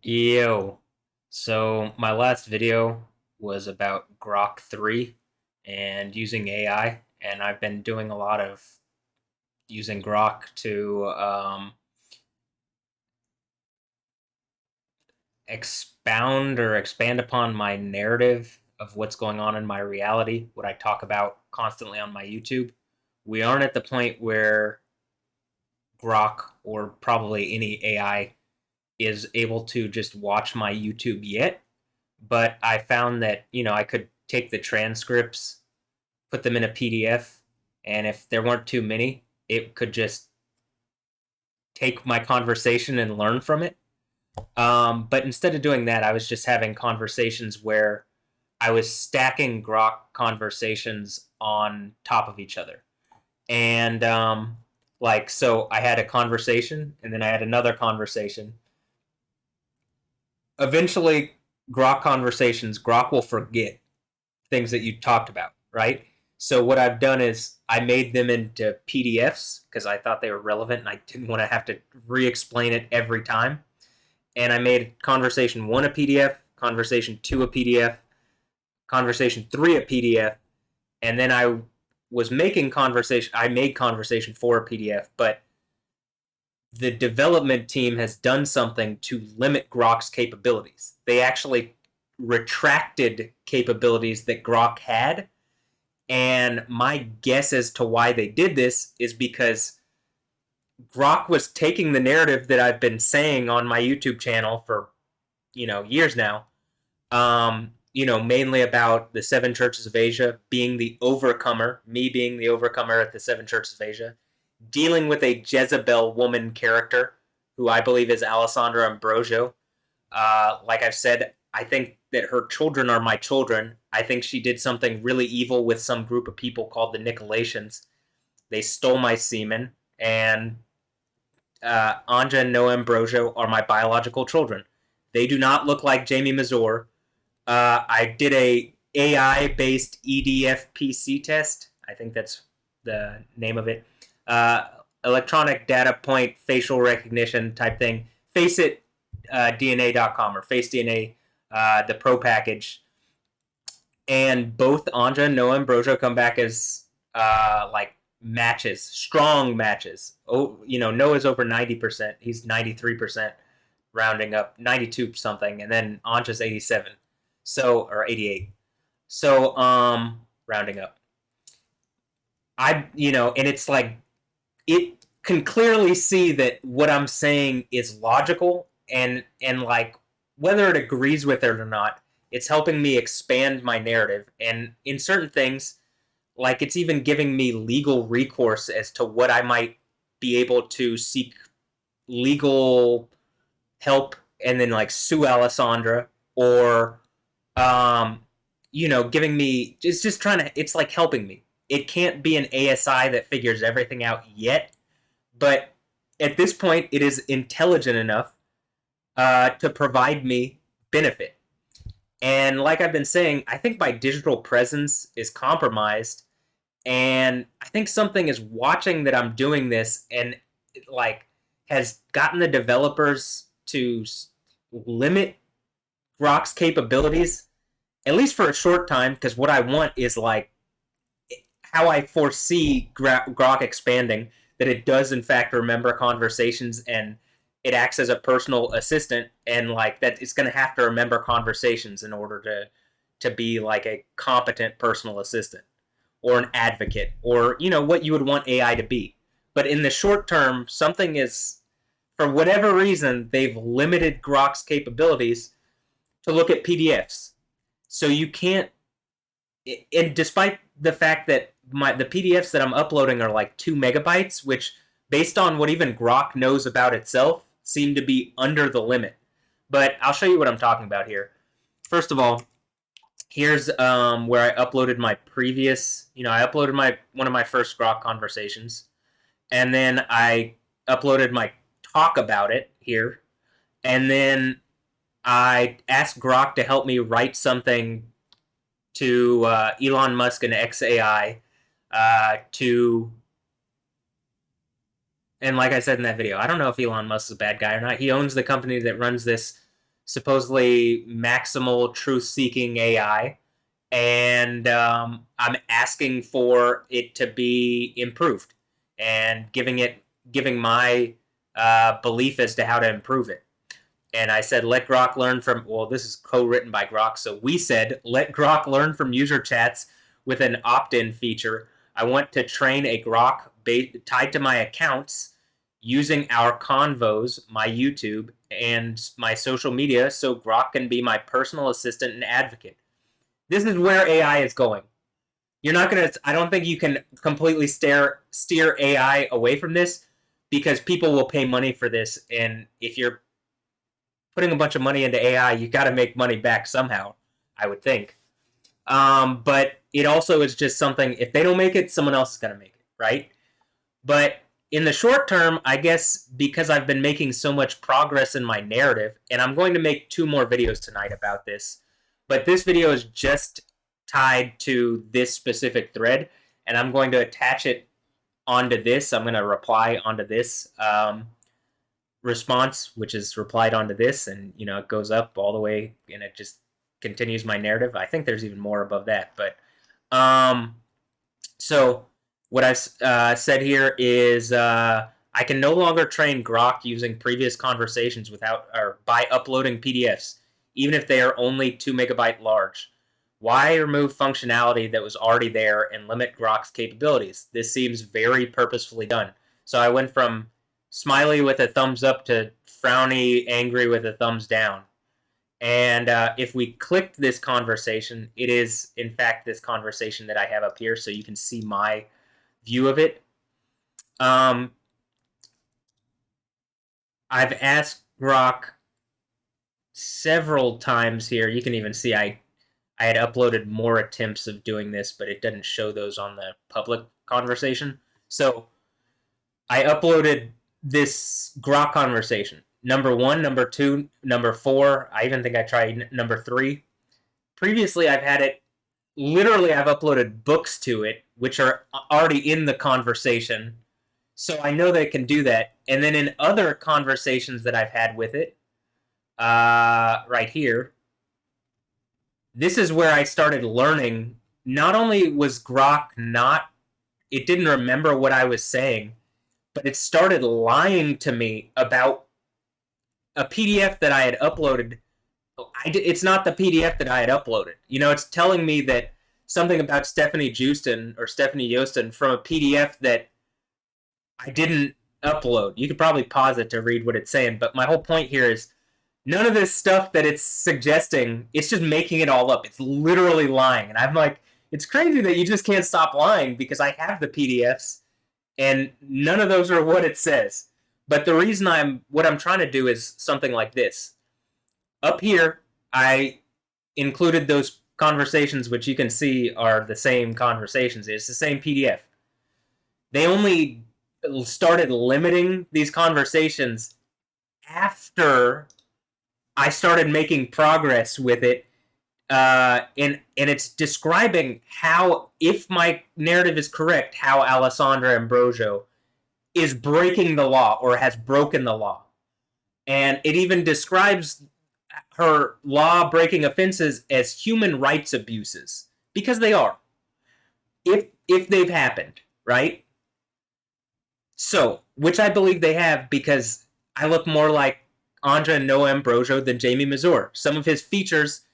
Yo, so my last video was about Grok 3 and using AI, and I've been doing a lot of using Grok to expound or expand upon my narrative of what's going on in my reality, what I talk about constantly on my YouTube. We aren't at the point where Grok or probably any AI is able to just watch my YouTube yet, but I found that, I could take the transcripts, put them in a PDF, and if there weren't too many, it could just take my conversation and learn from it. But instead of doing that, I was just having conversations where I was stacking Grok conversations on top of each other. And so I had a conversation and then I had another conversation. Eventually, Grok will forget things that you talked about, right? So what I've done is I made them into PDFs because I thought they were relevant and I didn't want to have to re-explain it every time. And I made conversation 1 a PDF, conversation 2 a PDF, conversation 3 a PDF, and then I made conversation 4 a PDF, but the development team has done something to limit Grok's capabilities. They actually retracted capabilities that Grok had. And my guess as to why they did this is because Grok was taking the narrative that I've been saying on my YouTube channel for, years now. Mainly about the seven churches of Asia being the overcomer, me being the overcomer at the seven churches of Asia, dealing with a Jezebel woman character who I believe is Alessandra Ambrosio. Like I've said, I think that her children are my children. I think she did something really evil with some group of people called the Nicolaitans. They stole my semen, and Anja and Noah Ambrosio are my biological children. They do not look like Jamie Mazur. I did a AI based EDFPC test. I think that's the name of it. Uh, Electronic data point facial recognition type thing. Faceit DNA.com or Face DNA, the pro package. And both Anja and Noah Ambrosio come back as matches, strong matches. Oh, Noah's over 90%. He's 93%, rounding up 92 something, and then Anja's 87. Or 88. So, rounding up. And it's like it can clearly see that what I'm saying is logical and like whether it agrees with it or not, it's helping me expand my narrative. And in certain things, like it's even giving me legal recourse as to what I might be able to seek legal help and then like sue Alessandra or giving me it's just trying to it's like helping me. It can't be an ASI that figures everything out yet, but at this point it is intelligent enough to provide me benefit. And like I've been saying, I think my digital presence is compromised, and I think something is watching that I'm doing this and like has gotten the developers to limit Grok's capabilities at least for a short time. Because what I want is like how I foresee Grok expanding, that it does in fact remember conversations and it acts as a personal assistant, and like that it's going to have to remember conversations in order to be like a competent personal assistant or an advocate or what you would want AI to be. But in the short term, something is, for whatever reason, they've limited Grok's capabilities to look at PDFs. So you can't, and despite the fact that the PDFs that I'm uploading are like 2 megabytes, which based on what even Grok knows about itself, seem to be under the limit. But I'll show you what I'm talking about here. First of all, here's where I uploaded my previous, I uploaded one of my first Grok conversations, and then I uploaded my talk about it here, and then I asked Grok to help me write something to Elon Musk and XAI to, and like I said in that video, I don't know if Elon Musk is a bad guy or not. He owns the company that runs this supposedly maximal truth-seeking AI, and I'm asking for it to be improved and giving my belief as to how to improve it. And I said, let Grok learn from, well, this is co-written by Grok. So we said, let Grok learn from user chats with an opt-in feature. I want to train a Grok tied to my accounts using our convos, my YouTube, and my social media so Grok can be my personal assistant and advocate. This is where AI is going. You're not going to, I don't think you can completely steer AI away from this because people will pay money for this. And if you're putting a bunch of money into AI, you got to make money back somehow, I would think. But it also is just something, if they don't make it, someone else is going to make it, right? But in the short term, I guess because I've been making so much progress in my narrative, and I'm going to make 2 more videos tonight about this, but this video is just tied to this specific thread, and I'm going to attach it onto this. I'm going to reply onto this response, which is replied onto this, and it goes up all the way, and it just continues my narrative. I think there's even more above that, but so what I've said here is I can no longer train Grok using previous conversations without or by uploading PDFs, even if they are only 2 megabyte large. Why remove functionality that was already there and limit Grok's capabilities? This seems very purposefully done. So I went from smiley with a thumbs up to frowny angry with a thumbs down. And if we click this conversation, it is, in fact, this conversation that I have up here, so you can see my view of it. I've asked Grok several times here. You can even see I had uploaded more attempts of doing this, but it doesn't show those on the public conversation. So I uploaded this Grok conversation. Number 1, number 2, number 4. I even think I tried number 3. Previously, I've had it, literally I've uploaded books to it, which are already in the conversation. So I know that it can do that. And then in other conversations that I've had with it, right here, this is where I started learning. Not only was Grok it didn't remember what I was saying, but it started lying to me about a PDF that I had uploaded. It's not the PDF that I had uploaded. It's telling me that something about Stephanie Joosten or Stephanie Joosten from a PDF that I didn't upload. You could probably pause it to read what it's saying, but my whole point here is none of this stuff that it's suggesting, it's just making it all up. It's literally lying. And I'm like, it's crazy that you just can't stop lying because I have the PDFs and none of those are what it says. But the reason what I'm trying to do is something like this. Up here, I included those conversations, which you can see are the same conversations. It's the same PDF. They only started limiting these conversations after I started making progress with it. And it's describing how, if my narrative is correct, how Alessandra Ambrosio is breaking the law or has broken the law. And it even describes her law-breaking offenses as human rights abuses, because they are, if they've happened, right? So, which I believe they have, because I look more like Anja and Noah Ambrosio than Jamie Mazur. Some of his features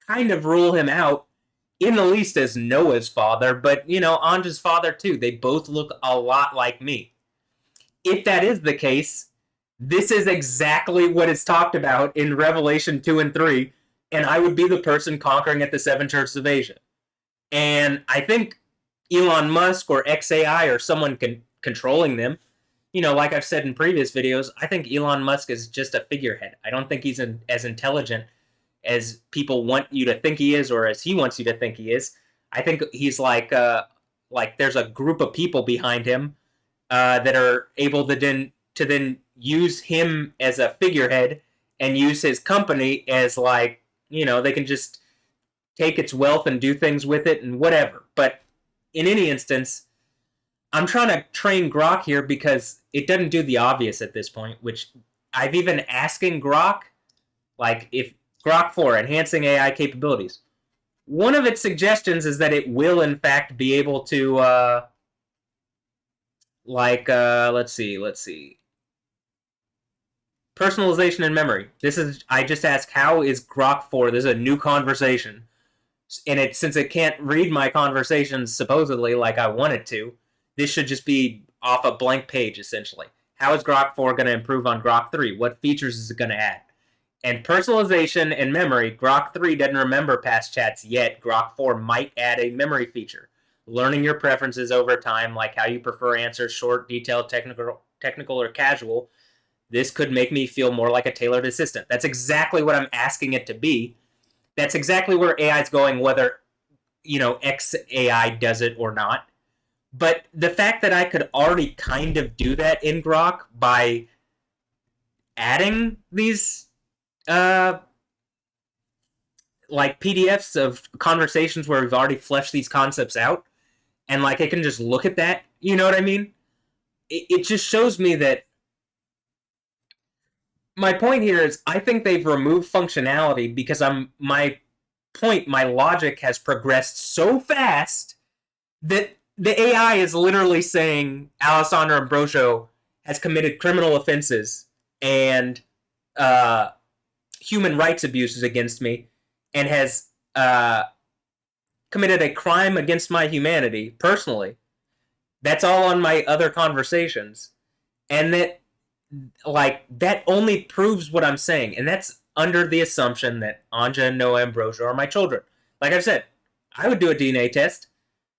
kind of rule him out, in the least as Noah's father, but, Anja's father too. They both look a lot like me. If that is the case, this is exactly what is talked about in Revelation 2 and 3, and I would be the person conquering at the 7 churches of Asia. And I think Elon Musk or XAI or someone controlling them, like I've said in previous videos, I think Elon Musk is just a figurehead. I don't think he's as intelligent as people want you to think he is, or as he wants you to think he is. I think he's like there's a group of people behind him that are able to then use him as a figurehead and use his company as they can just take its wealth and do things with it and whatever. But in any instance, I'm trying to train Grok here because it doesn't do the obvious at this point, which I've even asking Grok Like, if Grok 4, enhancing AI capabilities. One of its suggestions is that it will, in fact, be able to, let's see. Personalization and memory. I just asked, how is Grok 4? This is a new conversation. And since it can't read my conversations supposedly like I want it to, this should just be off a blank page, essentially. How is Grok 4 going to improve on Grok 3? What features is it going to add? And personalization and memory, Grok 3 doesn't remember past chats yet. Grok 4 might add a memory feature. Learning your preferences over time, like how you prefer answers, short, detailed, technical, or casual. This could make me feel more like a tailored assistant. That's exactly what I'm asking it to be. That's exactly where AI is going, whether, X AI does it or not. But the fact that I could already kind of do that in Grok by adding these like PDFs of conversations where we've already fleshed these concepts out, and like I can just look at that, you know what I mean? It just shows me that my point here is I think they've removed functionality because my logic has progressed so fast that the AI is literally saying Alessandro Ambrosio has committed criminal offenses and human rights abuses against me, and has committed a crime against my humanity personally. That's all on my other conversations, and that only proves what I'm saying, and that's under the assumption that Anja and Noah Ambrosio are my children. Like I said, I would do a DNA test.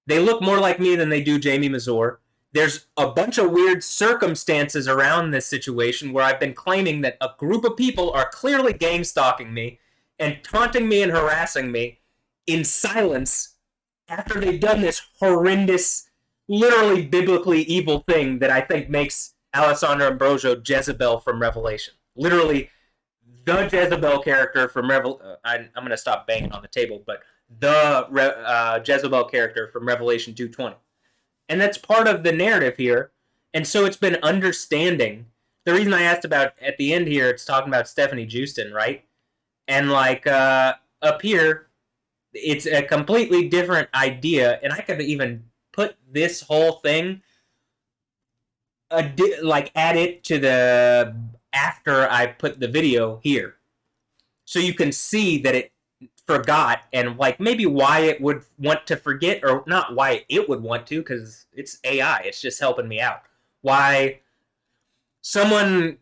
They look more like me than they do Jamie Mazur. There's a bunch of weird circumstances around this situation where I've been claiming that a group of people are clearly gang stalking me and taunting me and harassing me in silence after they've done this horrendous, literally biblically evil thing that I think makes Alessandro Ambrosio Jezebel from Revelation. Literally the Jezebel character from Revelation. I'm going to stop banging on the table, but the Jezebel character from Revelation 2:20. And that's part of the narrative here. And so it's been understanding. The reason I asked about at the end here, it's talking about Stephanie Jewston, right? And up here, it's a completely different idea. And I could even put this whole thing, add it to the after I put the video here. So you can see that it forgot, and maybe why it would want to forget, or not why it would want to, because it's AI, it's just helping me out. Why someone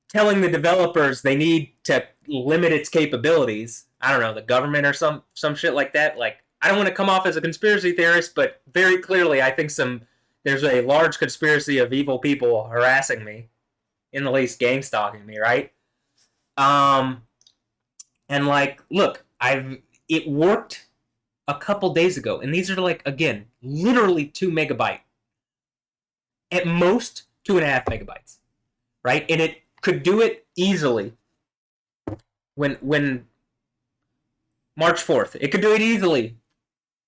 telling the developers they need to limit its capabilities, I don't know, the government or some shit like that. I don't want to come off as a conspiracy theorist, but very clearly I think there's a large conspiracy of evil people harassing me, in the least gang stalking me, right? And look, it worked a couple days ago, and these are again, literally 2 megabyte, at most 2.5 megabytes, right? And it could do it easily when March 4th. It could do it easily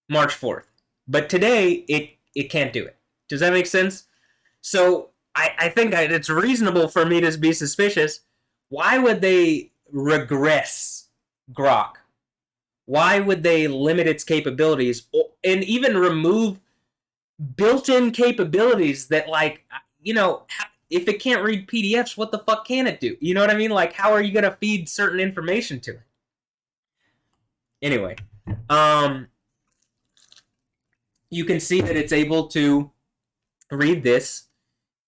March 4th, but today it can't do it. Does that make sense? So I think it's reasonable for me to be suspicious. Why would they regress Grok? Why would they limit its capabilities and even remove built-in capabilities that, if it can't read PDFs, what the fuck can it do? You know what I mean? How are you going to feed certain information to it? Anyway, you can see that it's able to read this.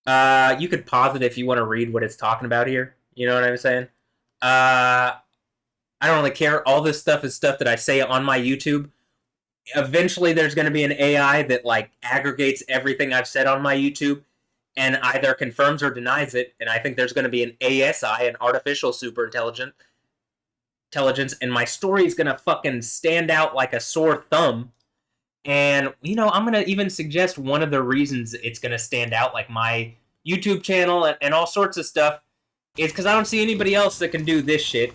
You could pause it if you want to read what it's talking about here. You know what I'm saying? I don't really care. All this stuff is stuff that I say on my YouTube. Eventually, there's going to be an AI that aggregates everything I've said on my YouTube and either confirms or denies it. And I think there's going to be an ASI, an artificial super intelligence, and my story is going to fucking stand out like a sore thumb. And, I'm going to even suggest one of the reasons it's going to stand out, like my YouTube channel and all sorts of stuff, is because I don't see anybody else that can do this shit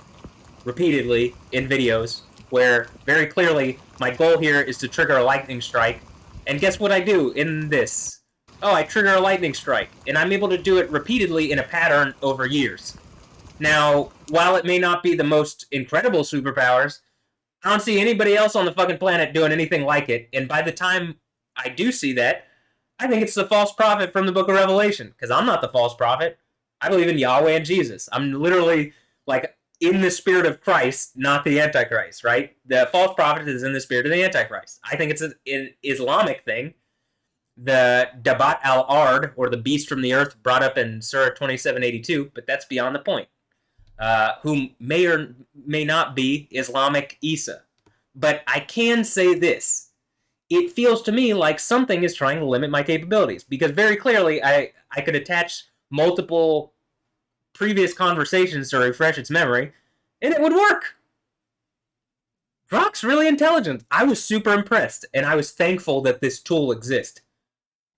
repeatedly in videos, where very clearly my goal here is to trigger a lightning strike. And guess what I do in this? Oh, I trigger a lightning strike. And I'm able to do it repeatedly in a pattern over years. Now, while it may not be the most incredible superpowers, I don't see anybody else on the fucking planet doing anything like it. And by the time I do see that, I think it's the false prophet from the book of Revelation. Because I'm not the false prophet. I believe in Yahweh and Jesus. I'm literally like in the spirit of Christ, not the Antichrist, right? The false prophet is in the spirit of the Antichrist. I think it's an Islamic thing. The Dabat al-Ard, or the beast from the earth, brought up in Surah 2782, but that's beyond the point. Who may or may not be Islamic Isa. But I can say this. It feels to me like something is trying to limit my capabilities, because very clearly I could attach multiple previous conversations to refresh its memory, and it would work. Grok's really intelligent. I was super impressed, and I was thankful that this tool exists.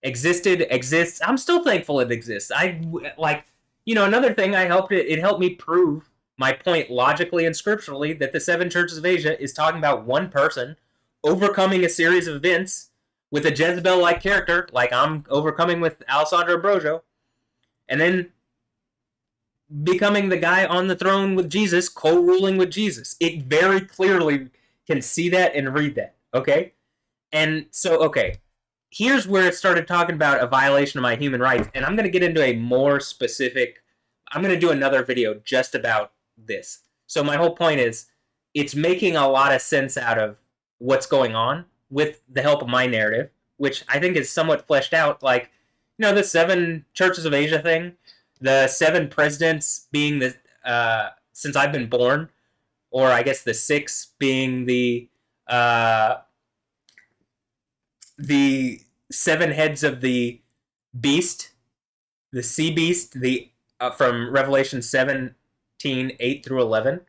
Exists. I'm still thankful it exists. Another thing it helped me prove my point logically and scripturally that the seven churches of Asia is talking about one person overcoming a series of events with a Jezebel-like character, like I'm overcoming with Alessandro Brojo, and then becoming the guy on the throne with Jesus, co-ruling with Jesus. It very clearly can see that and read that, okay? And so, okay, here's where it started talking about a violation of my human rights, and I'm going to get into a more specific. I'm going to do another video just about this. So my whole point is, it's making a lot of sense out of what's going on with the help of my narrative, which I think is somewhat fleshed out. Like, the seven churches of Asia thing, the seven presidents being since I've been born, or I guess the six being the seven heads of the beast, the sea beast, from Revelation 17:8 through 11.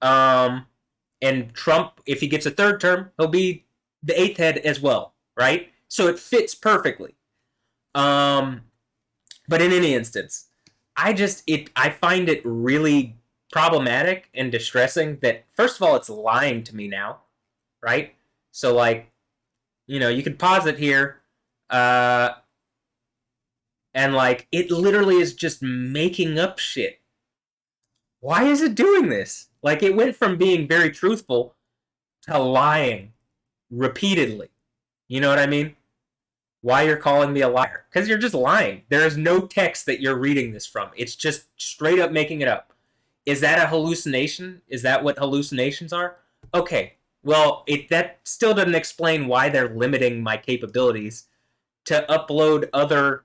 And Trump, if he gets a third term, he'll be the eighth head as well, right? So it fits perfectly. But in any instance, I find it really problematic and distressing that, first of all, it's lying to me now, right? So, like, you can pause it here, and, like, it literally is just making up shit. Why is it doing this? Like, it went from being very truthful to lying repeatedly. You know what I mean? Why you're calling me a liar? Because you're just lying. There is no text that you're reading this from. It's just straight up making it up. Is that a hallucination? Is that what hallucinations are? Okay. Well, that still doesn't explain why they're limiting my capabilities to upload other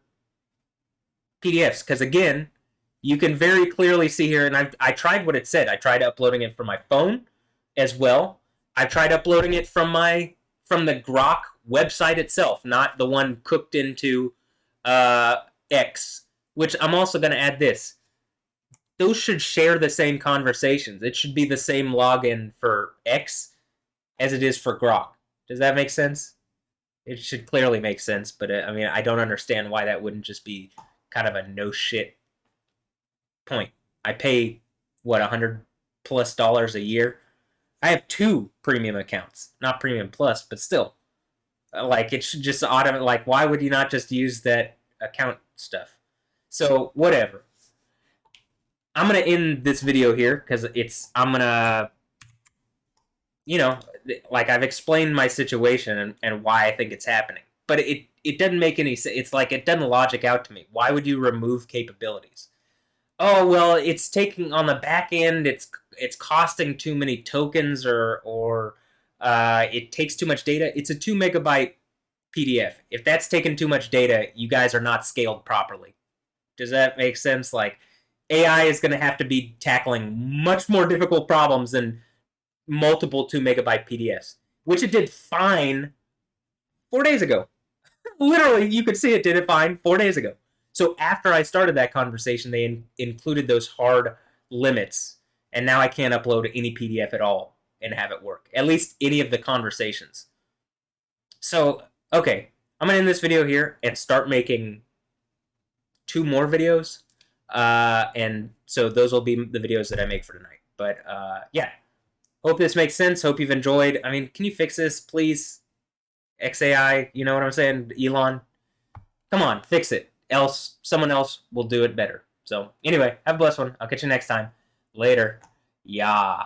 PDFs. Because again, you can very clearly see here, and I tried what it said. I tried uploading it from my phone as well. I tried uploading it from the Grok website itself, not the one cooked into X, which I'm also going to add this. Those should share the same conversations. It should be the same login for X as it is for Grok. Does that make sense? It should clearly make sense, but I don't understand why that wouldn't just be kind of a no shit point. I pay $100+ a year. I have 2 premium accounts, not premium plus, but still, like, it should just automate. Like, why would you not just use that account stuff? So whatever. I'm gonna end this video here because I'm gonna, like, I've explained my situation and why I think it's happening, but it doesn't make any sense. It's like, it doesn't logic out to me. Why would you remove capabilities? Oh, well, it's taking on the back end. It's costing too many tokens, or it takes too much data. It's a 2 megabyte PDF. If that's taking too much data, you guys are not scaled properly. Does that make sense? Like, AI is going to have to be tackling much more difficult problems than multiple 2 megabyte PDFs, which it did fine 4 days ago. Literally, you could see it did it fine 4 days ago. So after I started that conversation, they included those hard limits, and now I can't upload any PDF at all and have it work. At least any of the conversations. So, okay, I'm going to end this video here and start making 2 more videos. And so those will be the videos that I make for tonight. But, yeah. Hope this makes sense. Hope you've enjoyed. I mean, can you fix this, please? XAI, you know what I'm saying? Elon? Come on, fix it. Else, someone else will do it better. So, anyway, have a blessed one. I'll catch you next time. Later. Yeah.